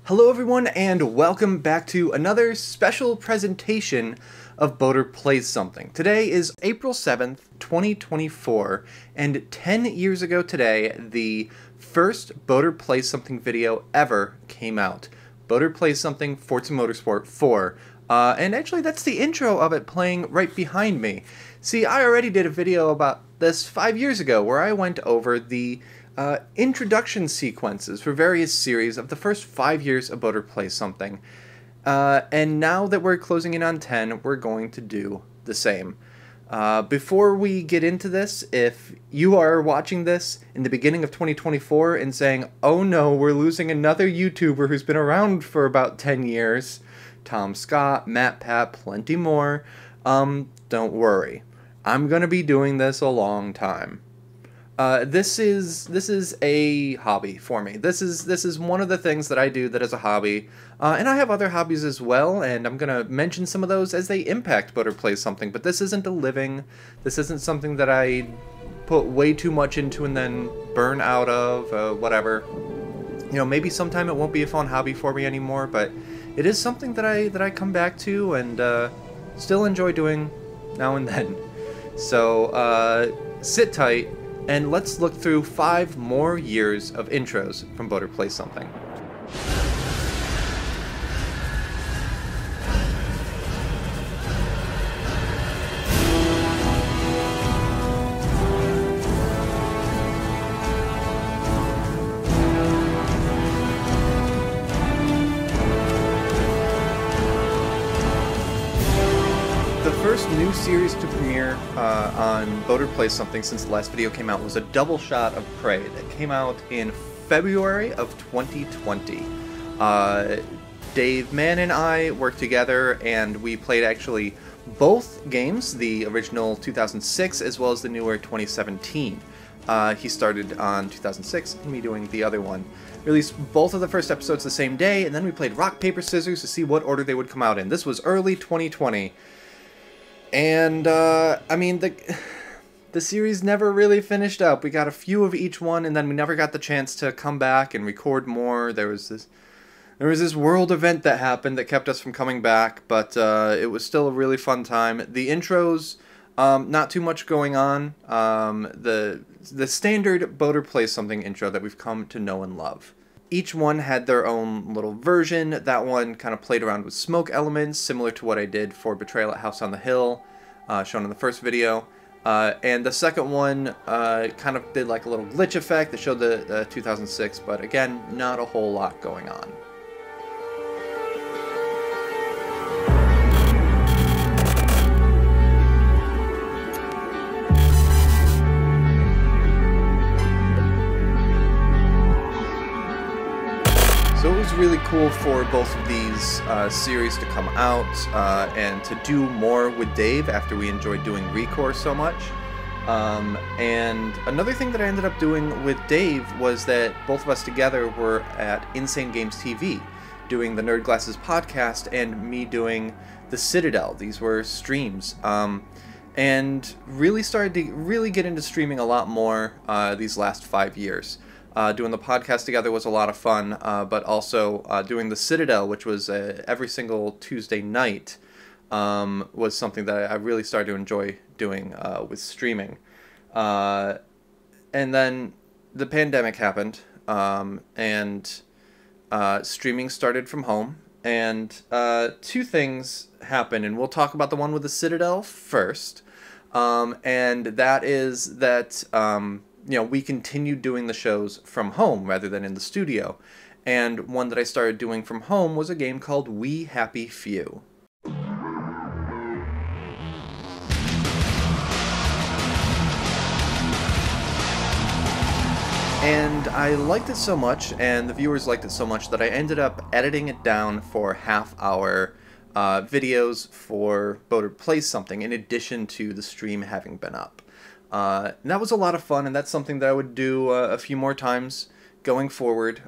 Hello everyone and welcome back to another special presentation of Boater Plays Something. Today is April 7th, 2024, and 10 years ago today, the first Boater Plays Something video ever came out. Boater Plays Something Forza Motorsport 4. And actually that's the intro of it playing right behind me. See, I already did a video about this 5 years ago where I went over the introduction sequences for various series of the first 5 years of Boater Plays Something. And now that we're closing in on 10, we're going to do the same. Before we get into this, if you are watching this in the beginning of 2024 and saying, oh no, we're losing another YouTuber who's been around for about 10 years, Tom Scott, Matt Pat, plenty more, don't worry. I'm going to be doing this a long time. This is a hobby for me. This is one of the things that I do that is a hobby, and I have other hobbies as well, and I'm gonna mention some of those as they impact Boater Plays Something. But this isn't a living. This isn't something that I put way too much into and then burn out of. Whatever. You know, maybe sometime it won't be a fun hobby for me anymore, but it is something that I come back to and still enjoy doing now and then. So sit tight. And let's look through 5 more years of intros from Boater Plays Something. The first new series to premiere on Boater Plays Something since the last video came out was a double shot of Prey that came out in February of 2020. Dave Mann and I worked together and we played actually both games, the original 2006 as well as the newer 2017. He started on 2006 and me doing the other one. Released both of the first episodes the same day, and then we played rock, paper, scissors to see what order they would come out in. This was early 2020. And, I mean, the series never really finished up. We got a few of each one, and then we never got the chance to come back and record more. There was this world event that happened that kept us from coming back, but it was still a really fun time. The intros, not too much going on. The standard Boater Plays Something intro that we've come to know and love. Each one had their own little version. That one kind of played around with smoke elements, similar to what I did for Betrayal at House on the Hill, shown in the first video. And the second one kind of did like a little glitch effect that showed the 2006, but again, not a whole lot going on. So it was really cool for both of these series to come out and to do more with Dave after we enjoyed doing Recore so much. And another thing that I ended up doing with Dave was that both of us together were at Insane Games TV doing the Nerd Glasses podcast and me doing the Citadel. These were streams. And really started to really get into streaming a lot more these last 5 years. Doing the podcast together was a lot of fun, but also doing the Citadel, which was every single Tuesday night, was something that I really started to enjoy doing with streaming. And then the pandemic happened, and streaming started from home, and 2 things happened, and we'll talk about the one with the Citadel first, and that is that you know, we continued doing the shows from home rather than in the studio. And one that I started doing from home was a game called We Happy Few. And I liked it so much, and the viewers liked it so much, that I ended up editing it down for half-hour videos for Boater Plays Something, in addition to the stream having been up. And that was a lot of fun, and that's something that I would do a few more times going forward.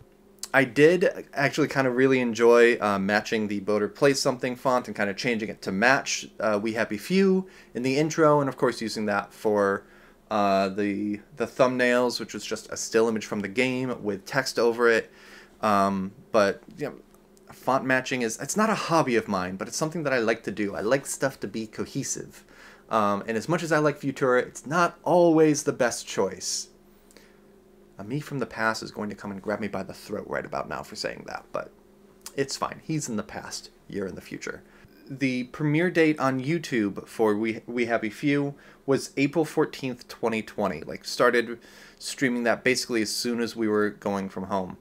I did actually kind of really enjoy matching the Boater Plays Something font and kind of changing it to match We Happy Few in the intro, and of course using that for the thumbnails, which was just a still image from the game with text over it. But you know, font matching it's not a hobby of mine, but it's something that I like to do. I like stuff to be cohesive. And as much as I like Futura, it's not always the best choice. A me from the past is going to come and grab me by the throat right about now for saying that, but it's fine. He's in the past, you're in the future. The premiere date on YouTube for We Happy Few was April 14th, 2020. Like, started streaming that basically as soon as we were going from home.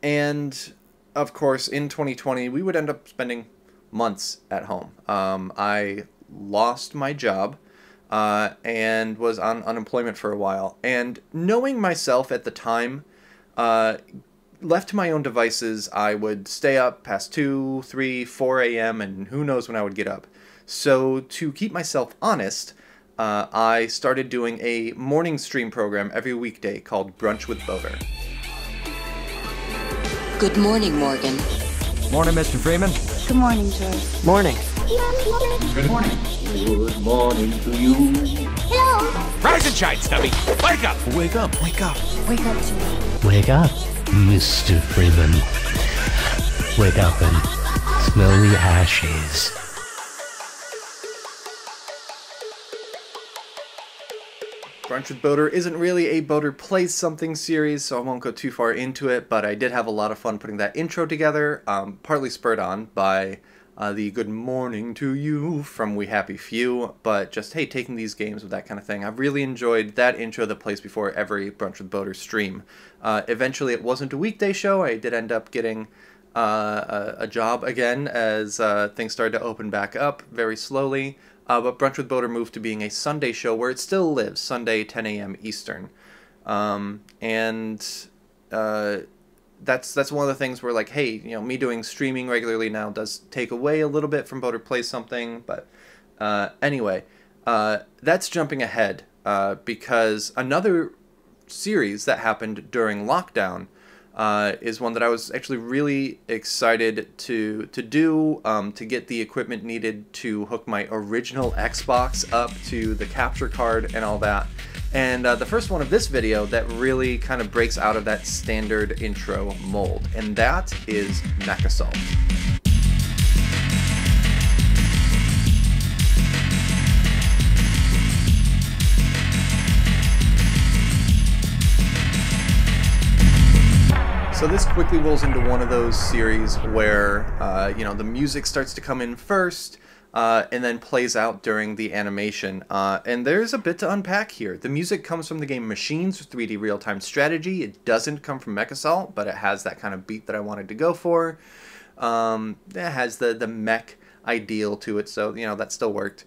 And, of course, in 2020, we would end up spending months at home. I lost my job and was on unemployment for a while. And knowing myself at the time, left to my own devices, I would stay up past 2, 3, 4 a.m. and who knows when I would get up. So to keep myself honest, I started doing a morning stream program every weekday called Brunch with Boater. Good morning, Morgan. Morning, Mr. Freeman. Good morning, George. Morning. Good morning. Good morning to you. Hello. Rise and shine, Stubby. Wake up. Wake up. Wake up. Wake up, George. Wake up, Mr. Freeman. Wake up and smell the ashes. Brunch with Boater isn't really a Boater Plays Something series, so I won't go too far into it, but I did have a lot of fun putting that intro together, partly spurred on by the Good Morning to You from We Happy Few, but just, hey, taking these games with that kind of thing. I've really enjoyed that intro that plays before every Brunch with Boater stream. Eventually, it wasn't a weekday show. I did end up getting a job again as things started to open back up very slowly. But Brunch with Boater moved to being a Sunday show where it still lives, Sunday 10 a.m. Eastern. That's one of the things where, like, hey, you know, me doing streaming regularly now does take away a little bit from Boater Plays Something. But anyway, that's jumping ahead because another series that happened during lockdown is one that I was actually really excited to do, to get the equipment needed to hook my original Xbox up to the capture card and all that. And the first one of this video that really kind of breaks out of that standard intro mold, and that is MechAssault. So this quickly rolls into one of those series where, you know, the music starts to come in first and then plays out during the animation. And there's a bit to unpack here. The music comes from the game Machines 3D Real-Time Strategy. It doesn't come from MechAssault, but it has that kind of beat that I wanted to go for. It has the mech ideal to it, so, you know, that still worked.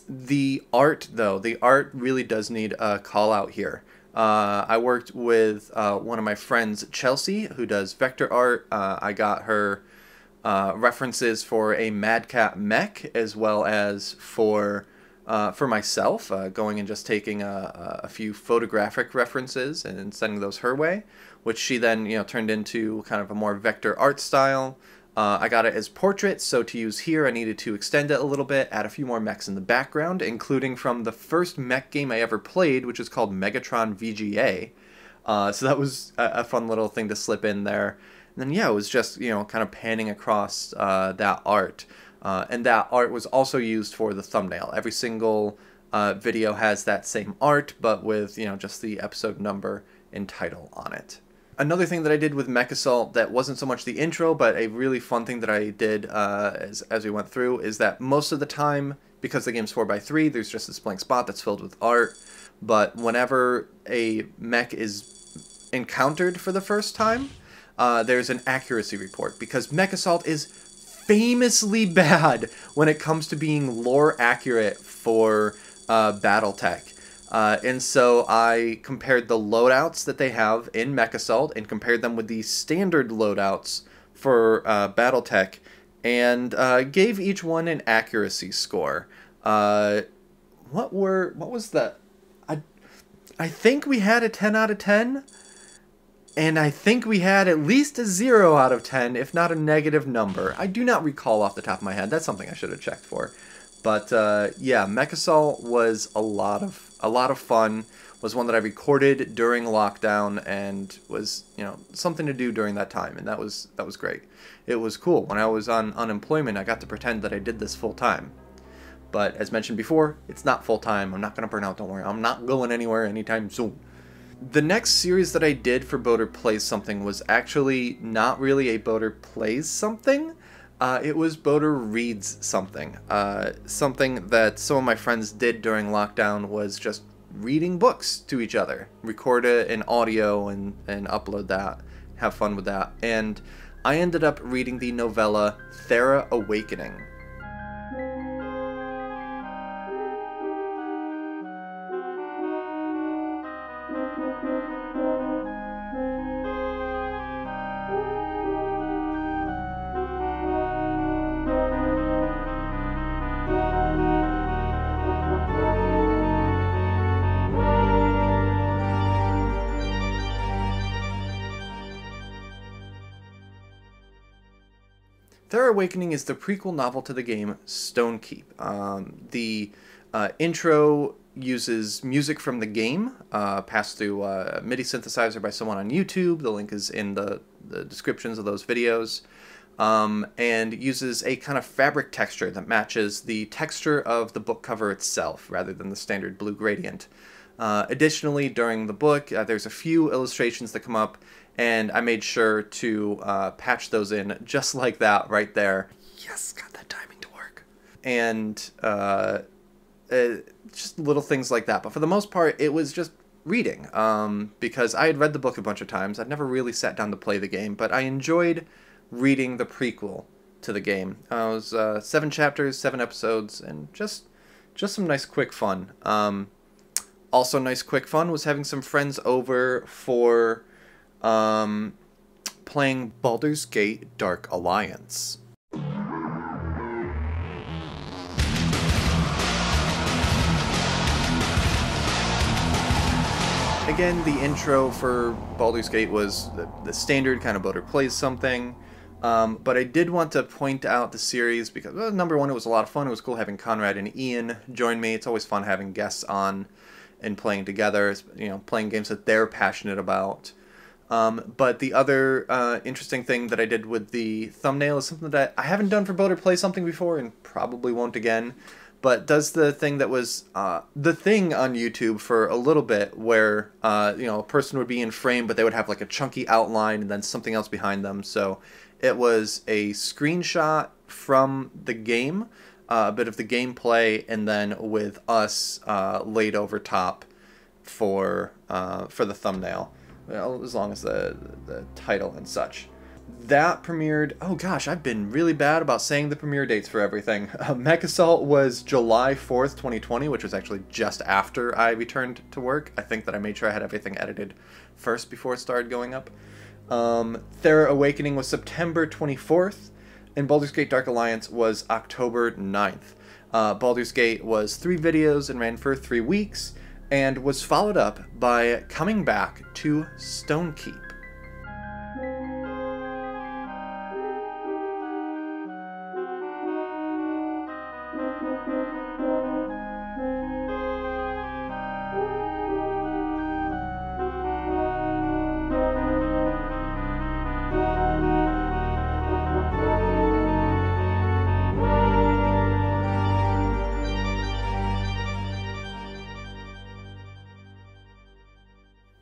The art, though, the art really does need a call out here. I worked with one of my friends, Chelsea, who does vector art. I got her references for a Mad Cat mech, as well as for myself, going and just taking a few photographic references and sending those her way, which she then, you know, turned into kind of a more vector art style. I got it as portrait, so to use here I needed to extend it a little bit, add a few more mechs in the background, including from the first mech game I ever played, which is called Megatron VGA. So that was a fun little thing to slip in there. And then, yeah, it was just, you know, kind of panning across that art. And that art was also used for the thumbnail. Every single video has that same art, but with, you know, just the episode number and title on it. Another thing that I did with MechAssault that wasn't so much the intro, but a really fun thing that I did as we went through, is that most of the time, because the game's 4x3, there's just this blank spot that's filled with art. But whenever a mech is encountered for the first time, there's an accuracy report, because MechAssault is famously bad when it comes to being lore accurate for Battletech. And so I compared the loadouts that they have in MechAssault and compared them with the standard loadouts for Battletech, and gave each one an accuracy score. What was that? I think we had a 10 out of 10, and I think we had at least a 0 out of 10, if not a negative number. I do not recall off the top of my head. That's something I should have checked for. But yeah, MechAssault was a lot of fun. was one that I recorded during lockdown and was, you know, something to do during that time, and that was great. It was cool. When I was on unemployment, I got to pretend that I did this full time. But as mentioned before, it's not full time. I'm not going to burn out, don't worry. I'm not going anywhere anytime soon. The next series that I did for Boater Plays Something was actually not really a Boater Plays Something. It was Boater Reads Something. Something that some of my friends did during lockdown was just reading books to each other. Record it in audio and upload that. Have fun with that. And I ended up reading the novella Thera Awakening. Thera Awakening is the prequel novel to the game Stone Keep. The intro uses music from the game, passed through a MIDI synthesizer by someone on YouTube. The link is in the descriptions of those videos. And uses a kind of fabric texture that matches the texture of the book cover itself, rather than the standard blue gradient. Additionally, during the book, there's a few illustrations that come up, and I made sure to patch those in just like that right there. Yes, got that timing to work. And just little things like that. But for the most part, it was just reading, because I had read the book a bunch of times. I'd never really sat down to play the game, but I enjoyed reading the prequel to the game. It was 7 chapters, 7 episodes, and just some nice quick fun. Also nice quick fun was having some friends over for playing Baldur's Gate Dark Alliance. Again, the intro for Baldur's Gate was the standard kind of Boater Plays Something, but I did want to point out the series because, well, number one, it was a lot of fun. It was cool having Conrad and Ian join me. It's always fun having guests on and playing together, you know, playing games that they're passionate about. But the other interesting thing that I did with the thumbnail is something that I haven't done for Boater Play Something before and probably won't again, but does the thing that was the thing on YouTube for a little bit where, you know, a person would be in frame, but they would have like a chunky outline and then something else behind them. So it was a screenshot from the game, a bit of the gameplay, and then with us laid over top for the thumbnail. Well, as long as the title and such. That premiered, oh gosh, I've been really bad about saying the premiere dates for everything. Mech Assault was July 4th, 2020, which was actually just after I returned to work. I think that I made sure I had everything edited first before it started going up. Thera Awakening was September 24th, and Baldur's Gate Dark Alliance was October 9th. Baldur's Gate was 3 videos and ran for 3 weeks, and was followed up by coming back to Stone Keep.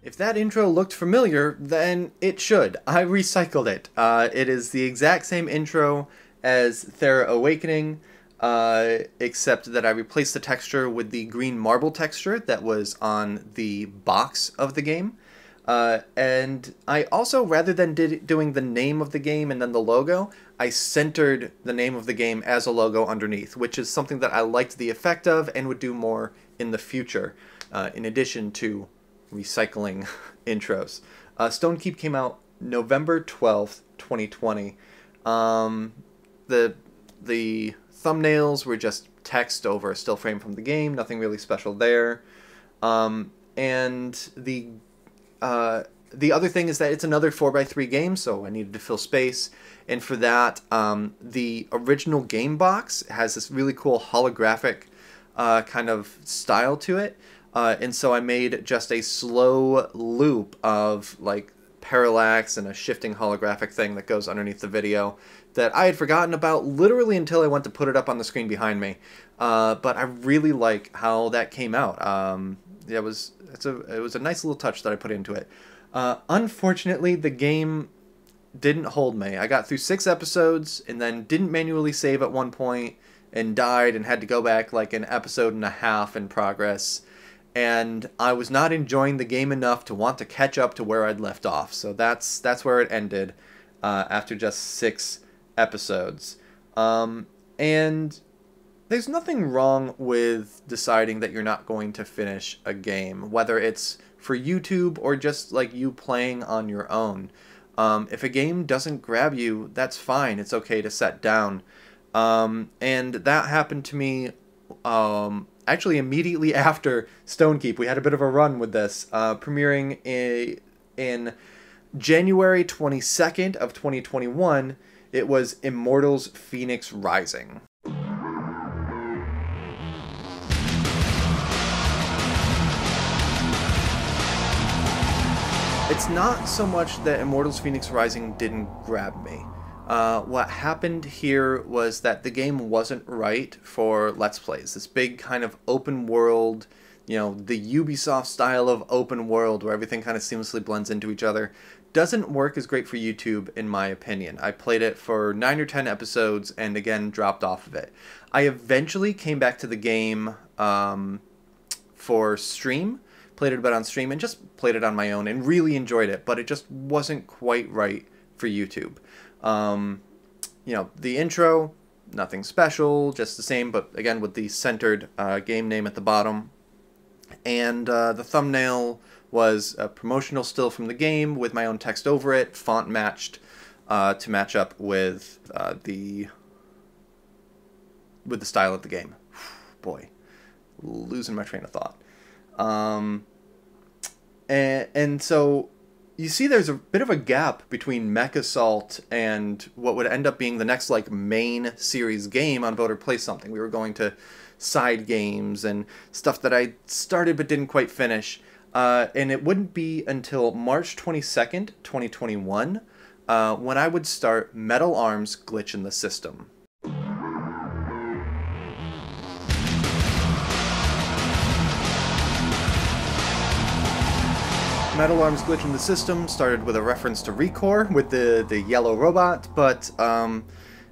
If that intro looked familiar, then it should. I recycled it. It is the exact same intro as Thera Awakening, except that I replaced the texture with the green marble texture that was on the box of the game. And I also, rather than doing the name of the game and then the logo, I centered the name of the game as a logo underneath, which is something that I liked the effect of and would do more in the future, in addition to recycling intros. Stone Keep came out November 12th, 2020. The thumbnails were just text over a still frame from the game, nothing really special there. And the other thing is that it's another 4x3 game, so I needed to fill space. And for that, the original game box has this really cool holographic kind of style to it. And so I made just a slow loop of like parallax and a shifting holographic thing that goes underneath the video that I had forgotten about literally until I went to put it up on the screen behind me. But I really like how that came out. It was a nice little touch that I put into it. Unfortunately, the game didn't hold me. I got through 6 episodes and then didn't manually save at one point and died and had to go back like an episode and a half in progress. And I was not enjoying the game enough to want to catch up to where I'd left off. So that's where it ended after just 6 episodes. And there's nothing wrong with deciding that you're not going to finish a game, whether it's for YouTube or just like you playing on your own. If a game doesn't grab you, that's fine. It's okay to set down. And that happened to me actually immediately after Stonekeep. We had a bit of a run with this, premiering in January 22nd of 2021. It was Immortals Phoenix Rising. It's not so much that Immortals Phoenix Rising didn't grab me. What happened here was that the game wasn't right for Let's Plays. This big kind of open world, the Ubisoft style of open world where everything kind of seamlessly blends into each other, doesn't work as great for YouTube in my opinion. I played it for 9 or 10 episodes and again dropped off of it. I eventually came back to the game for stream, played it a bit on stream, and just played it on my own and really enjoyed it, but it just wasn't quite right for YouTube. The intro, nothing special, just the same, but again with the centered game name at the bottom. And the thumbnail was a promotional still from the game with my own text over it, font matched to match up with the style of the game. Boy, losing my train of thought. And so you see there's a bit of a gap between Mech Assault and what would end up being the next like main series game on Voter Play Something. We were going to side games and stuff that I started but didn't quite finish. And it wouldn't be until March 22nd, 2021, when I would start Metal Arms Glitch in the System. Metal Arms Glitch in the System started with a reference to Recore with the yellow robot, but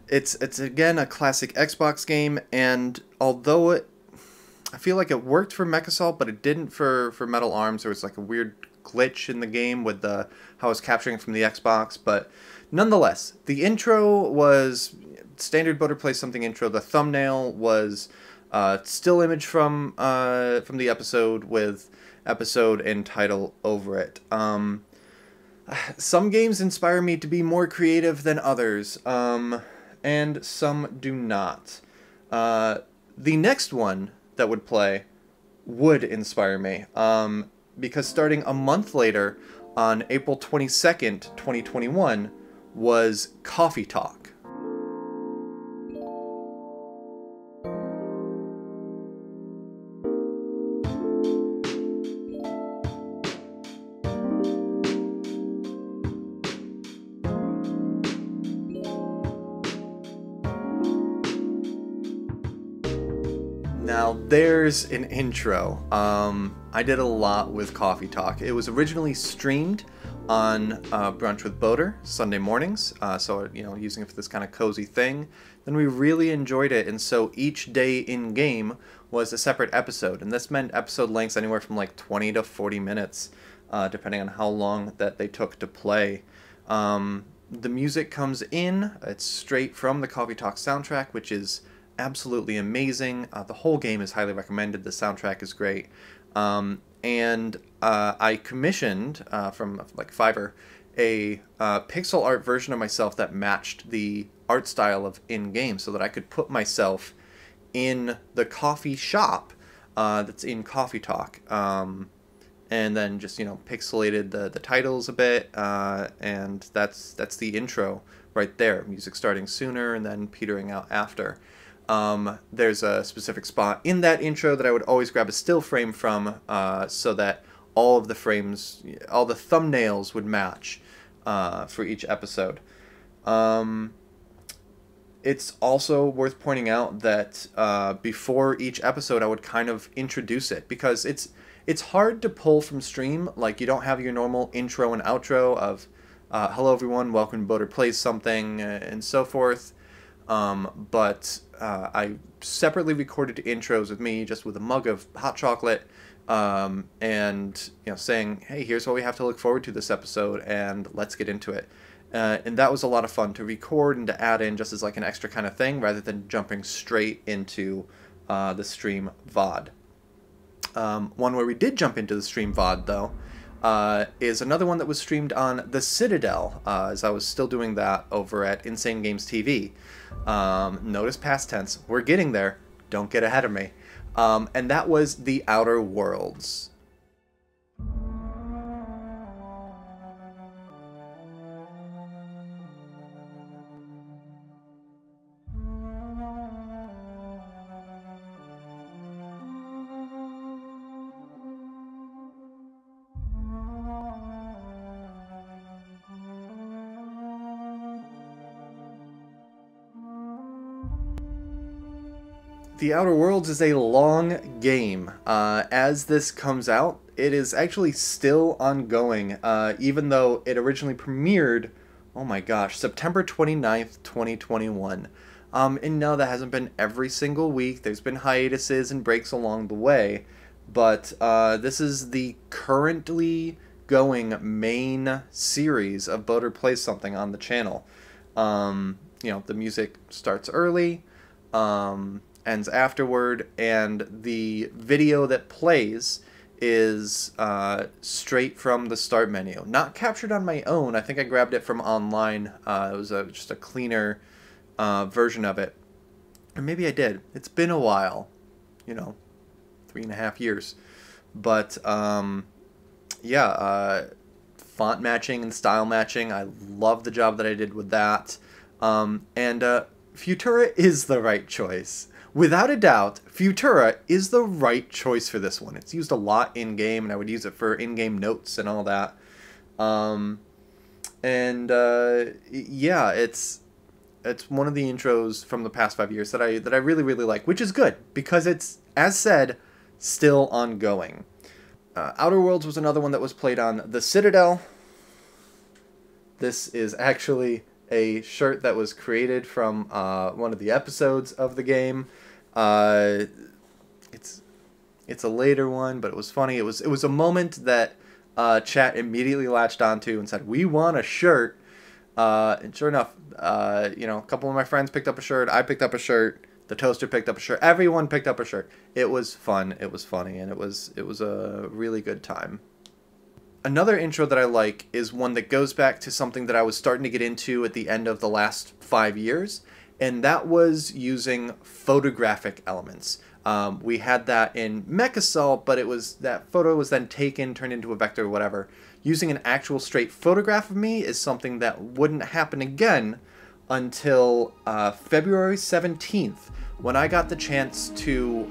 it's again a classic Xbox game, and although I feel like it worked for Mech Assault, but it didn't for Metal Arms. There was like a weird glitch in the game with how I was capturing it from the Xbox, but nonetheless, the intro was standard Voter Play Something intro. The thumbnail was still image from the episode with episode and title over it. Some games inspire me to be more creative than others, and some do not. The next one that would play would inspire me, because starting a month later, on April 22nd, 2021, was Coffee Talk. Now, there's an intro. I did a lot with Coffee Talk. It was originally streamed on Brunch with Boater Sunday mornings, so using it for this kind of cozy thing. Then we really enjoyed it, and so each day in game was a separate episode, and this meant episode lengths anywhere from like 20 to 40 minutes, depending on how long that they took to play. The music comes in. It's straight from the Coffee Talk soundtrack, which is absolutely amazing. The whole game is highly recommended. The soundtrack is great. And I commissioned from like Fiverr a pixel art version of myself that matched the art style of in-game, so that I could put myself in the coffee shop that's in Coffee Talk. And then just pixelated the titles a bit, and that's the intro right there. Music starting sooner and then petering out after. there's a specific spot in that intro that I would always grab a still frame from, so that all of the frames, all the thumbnails would match for each episode. It's also worth pointing out that before each episode I would kind of introduce it, because it's hard to pull from stream. Like, you don't have your normal intro and outro of hello everyone, welcome to Boater Plays Something, and so forth. But I separately recorded intros with me, just with a mug of hot chocolate, and saying, hey, here's what we have to look forward to this episode, and let's get into it. And that was a lot of fun to record and to add in just as like an extra kind of thing, rather than jumping straight into the stream VOD. One where we did jump into the stream VOD, though, is another one that was streamed on the Citadel, as I was still doing that over at Insane Games TV. Notice past tense. We're getting there. Don't get ahead of me. And that was The Outer Worlds. The Outer Worlds is a long game. As this comes out, it is actually still ongoing, even though it originally premiered, oh my gosh, September 29th, 2021. And no, that hasn't been every single week. There's been hiatuses and breaks along the way, but this is the currently going main series of Boater Plays Something on the channel. The music starts early, ends afterward, and the video that plays is straight from the start menu. Not captured on my own. I think I grabbed it from online. It was just a cleaner version of it. Or maybe I did. It's been a while. 3.5 years. But, font matching and style matching. I love the job that I did with that. And Futura is the right choice. Without a doubt, Futura is the right choice for this one. It's used a lot in-game, and I would use it for in-game notes and all that. It's one of the intros from the past 5 years that I really, really like, which is good, because it's, as said, still ongoing. Outer Worlds was another one that was played on the Citadel. This is actually a shirt that was created from one of the episodes of the game. It's a later one, but it was funny. It was a moment that chat immediately latched onto and said, "We want a shirt." And sure enough, a couple of my friends picked up a shirt. I picked up a shirt. The Toaster picked up a shirt. Everyone picked up a shirt. It was fun. It was funny, and it was a really good time. Another intro that I like is one that goes back to something that I was starting to get into at the end of the last 5 years, and that was using photographic elements. We had that in MechAssault, but that photo was then taken, turned into a vector or whatever. Using an actual straight photograph of me is something that wouldn't happen again until February 17th, when I got the chance to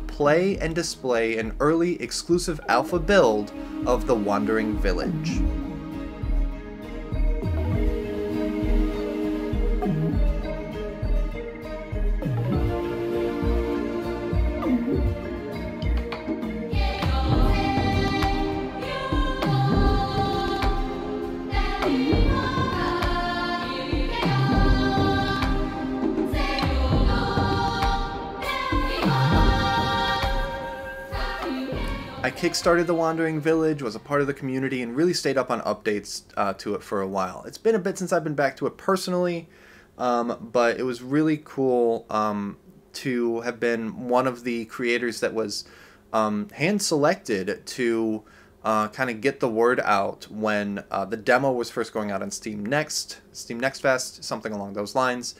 play and display an early exclusive alpha build of the Wandering Village. I kickstarted the Wandering Village, was a part of the community, and really stayed up on updates to it for a while. It's been a bit since I've been back to it personally, but it was really cool to have been one of the creators that was hand-selected to kind of get the word out when the demo was first going out on Steam Next Fest, something along those lines.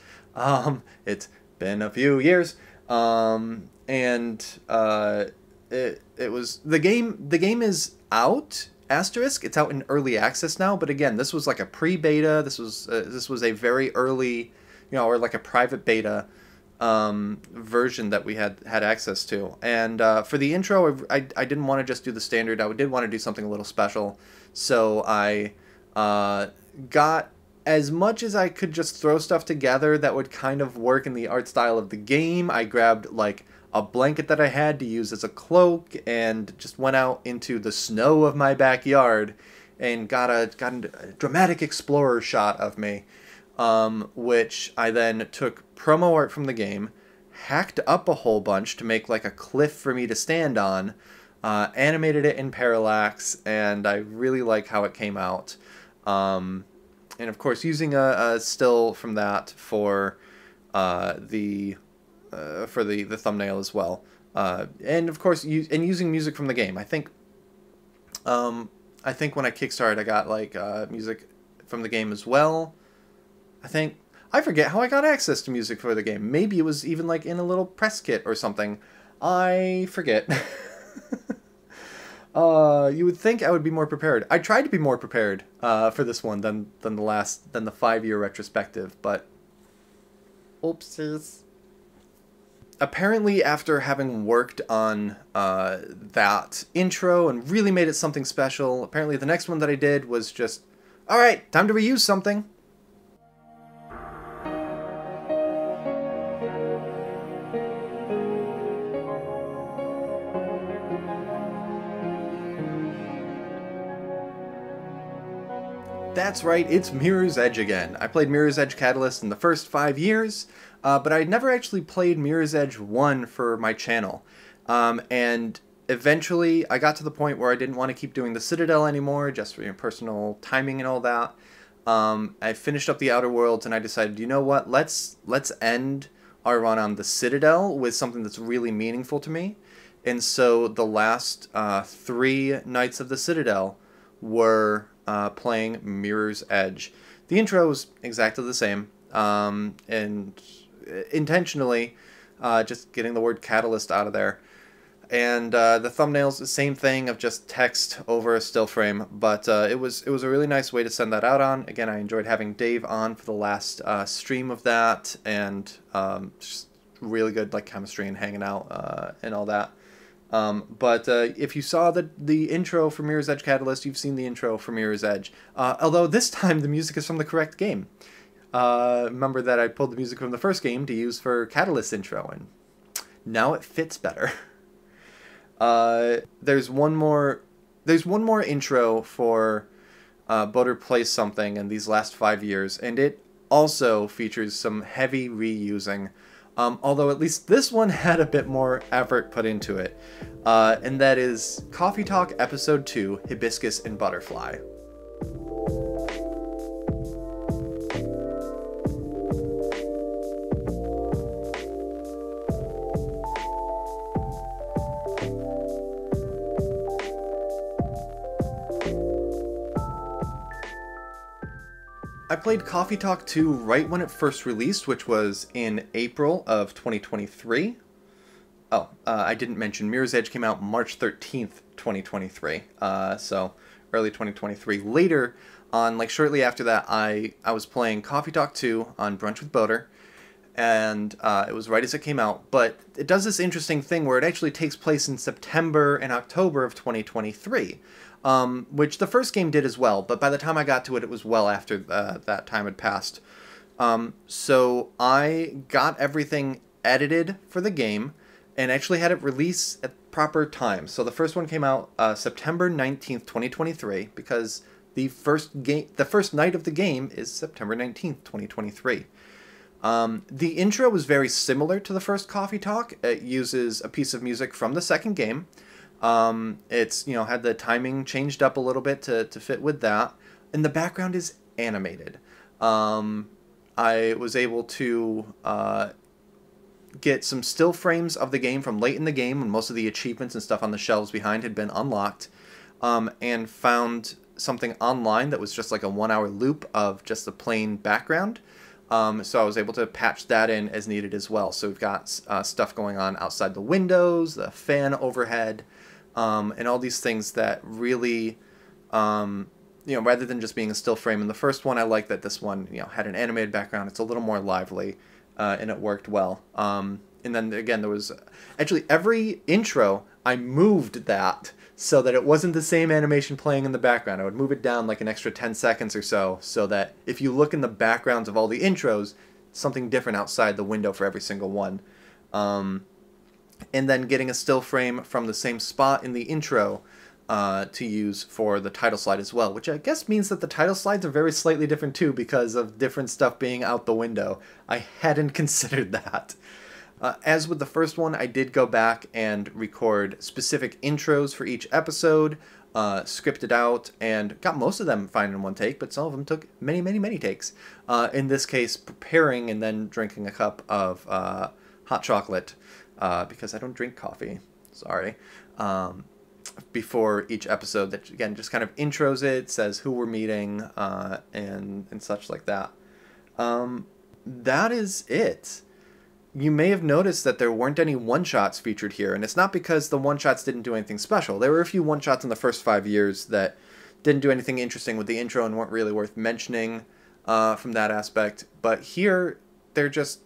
It's been a few years, it was the game is out, asterisk. It's out in early access now, but again, this was like a pre-beta. This was a very early, or like a private beta version that we had access to. And for the intro, I didn't want to just do the standard. I did want to do something a little special. So I got as much as I could just throw stuff together that would kind of work in the art style of the game. I grabbed like a blanket that I had to use as a cloak and just went out into the snow of my backyard and got a dramatic explorer shot of me, which I then took promo art from the game, hacked up a whole bunch to make like a cliff for me to stand on, animated it in parallax, and I really like how it came out. And of course, using a still from that for the thumbnail as well, and of course, using music from the game. I think when I kickstarted, I got like music from the game as well. I forget how I got access to music for the game. Maybe it was even like in a little press kit or something. I forget. You would think I would be more prepared. I tried to be more prepared for this one than the 5-year retrospective, but oopsies. Apparently, after having worked on that intro and really made it something special, apparently the next one that I did was just, all right, time to reuse something. That's right, it's Mirror's Edge again. I played Mirror's Edge Catalyst in the first 5 years, but I never actually played Mirror's Edge 1 for my channel. And eventually I got to the point where I didn't want to keep doing the Citadel anymore, just for personal timing and all that. I finished up the Outer Worlds and I decided, you know what, let's end our run on the Citadel with something that's really meaningful to me. And so the last 3 nights of the Citadel were playing Mirror's Edge. The intro is exactly the same, and intentionally just getting the word Catalyst out of there. And the thumbnail's the same thing of just text over a still frame, but it was a really nice way to send that out on. Again, I enjoyed having Dave on for the last stream of that, and just really good like chemistry and hanging out and all that. But if you saw the intro for Mirror's Edge Catalyst, you've seen the intro for Mirror's Edge. Although this time the music is from the correct game. Remember that I pulled the music from the first game to use for Catalyst intro, and now it fits better. There's one more intro for Boater Plays Something in these last 5 years, and it also features some heavy reusing. Although at least this one had a bit more effort put into it. And that is Coffee Talk Episode 2, Hibiscus and Butterfly. I played Coffee Talk 2 right when it first released, which was in April of 2023. Oh, I didn't mention Mirror's Edge came out March 13th, 2023. So early 2023. Later on, like shortly after that, I was playing Coffee Talk 2 on Brunch with Boater, and it was right as it came out. But it does this interesting thing where it actually takes place in September and October of 2023. Which the first game did as well, but by the time I got to it, it was well after that time had passed. So I got everything edited for the game and actually had it release at proper time. So the first one came out September 19th, 2023, because the first night of the game is September 19th, 2023. The intro was very similar to the first Coffee Talk. It uses a piece of music from the second game. It's, had the timing changed up a little bit to fit with that. And the background is animated. I was able to get some still frames of the game from late in the game when most of the achievements and stuff on the shelves behind had been unlocked. And found something online that was just like a 1-hour loop of just the plain background. So I was able to patch that in as needed as well. So we've got stuff going on outside the windows, the fan overhead, and all these things that really, rather than just being a still frame in the first one, I like that this one, had an animated background. It's a little more lively, and it worked well. And then again, there was actually every intro I moved that so that it wasn't the same animation playing in the background. I would move it down like an extra 10 seconds or so that if you look in the backgrounds of all the intros, something different outside the window for every single one. And then getting a still frame from the same spot in the intro to use for the title slide as well, which I guess means that the title slides are very slightly different too because of different stuff being out the window. I hadn't considered that. As with the first one, I did go back and record specific intros for each episode, scripted out, and got most of them fine in one take, but some of them took many, many, many takes. In this case, preparing and then drinking a cup of hot chocolate, because I don't drink coffee, sorry, before each episode that, again, just kind of intros it, says who we're meeting, and such like that. That is it. You may have noticed that there weren't any one-shots featured here, and it's not because the one-shots didn't do anything special. There were a few one-shots in the first 5 years that didn't do anything interesting with the intro and weren't really worth mentioning from that aspect. But here, they're just...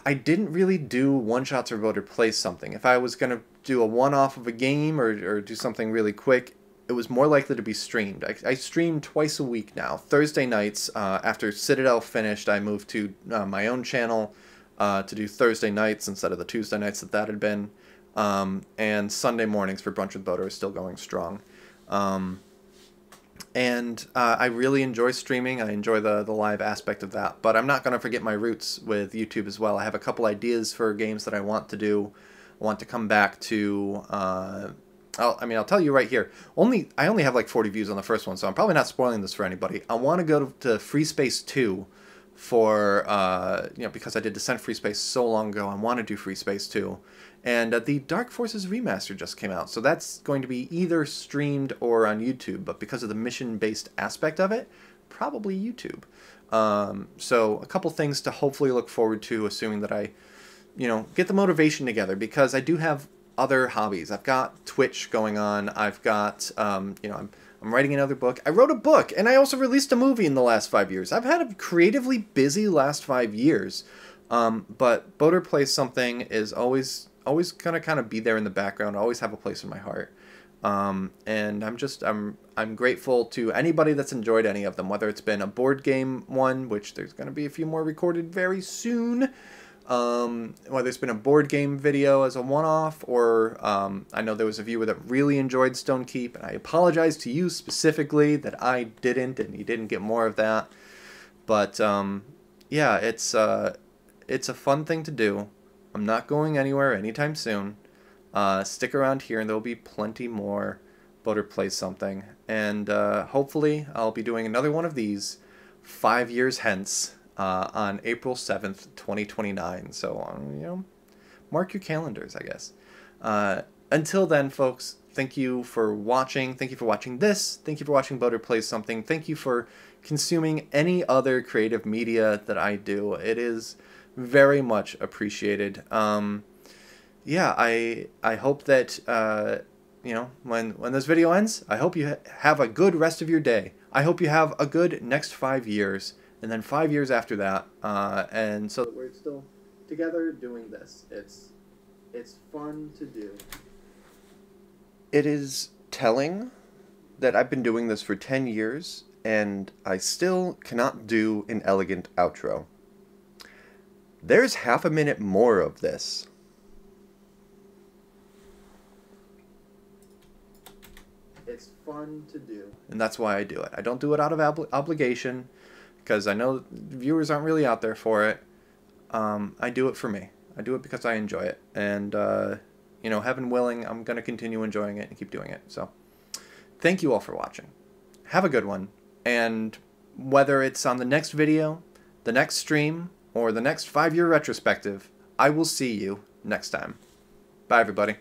I didn't really do one-shots or vote or place something. If I was going to do a one-off of a game or do something really quick, it was more likely to be streamed. I stream twice a week now. Thursday nights, after Citadel finished, I moved to my own channel to do Thursday nights instead of the Tuesday nights that had been. And Sunday mornings for Brunch with Boater is still going strong. And I really enjoy streaming. I enjoy the live aspect of that. But I'm not going to forget my roots with YouTube as well. I have a couple ideas for games that I want to do. I want to come back to... I'll tell you right here. I only have like 40 views on the first one, so I'm probably not spoiling this for anybody. I want to go to Free Space 2 for, because I did Descent Free Space so long ago. I want to do Free Space 2. And the Dark Forces remaster just came out, so that's going to be either streamed or on YouTube. But because of the mission-based aspect of it, probably YouTube. So a couple things to hopefully look forward to, assuming that I, get the motivation together, because I do have other hobbies. I've got Twitch going on. I've got, I'm writing another book. I wrote a book, and I also released a movie in the last 5 years. I've had a creatively busy last 5 years, but Boater Plays Something is always gonna kind of be there in the background. Always have a place in my heart, and I'm grateful to anybody that's enjoyed any of them. Whether it's been a board game one, which there's gonna be a few more recorded very soon. Whether it's been a board game video as a one-off, or I know there was a viewer that really enjoyed Stone Keep, and I apologize to you specifically that I didn't, and you didn't get more of that. But yeah, it's a fun thing to do. I'm not going anywhere anytime soon. Stick around here, and there'll be plenty more Boater Plays Something, and hopefully I'll be doing another one of these 5 years hence. On April 7th, 2029. So, mark your calendars, I guess. Until then, folks, thank you for watching. Thank you for watching this. Thank you for watching Boater Plays Something. Thank you for consuming any other creative media that I do. It is very much appreciated. Yeah, I hope that, when this video ends, I hope you have a good rest of your day. I hope you have a good next 5 years. And then 5 years after that, and so that we're still together doing this. It's fun to do. It is telling that I've been doing this for 10 years, and I still cannot do an elegant outro. There's half a minute more of this. It's fun to do. And that's why I do it. I don't do it out of obligation, because I know viewers aren't really out there for it. I do it for me. I do it because I enjoy it. And, heaven willing, I'm going to continue enjoying it and keep doing it. So, thank you all for watching. Have a good one. And whether it's on the next video, the next stream, or the next 5-year retrospective, I will see you next time. Bye, everybody.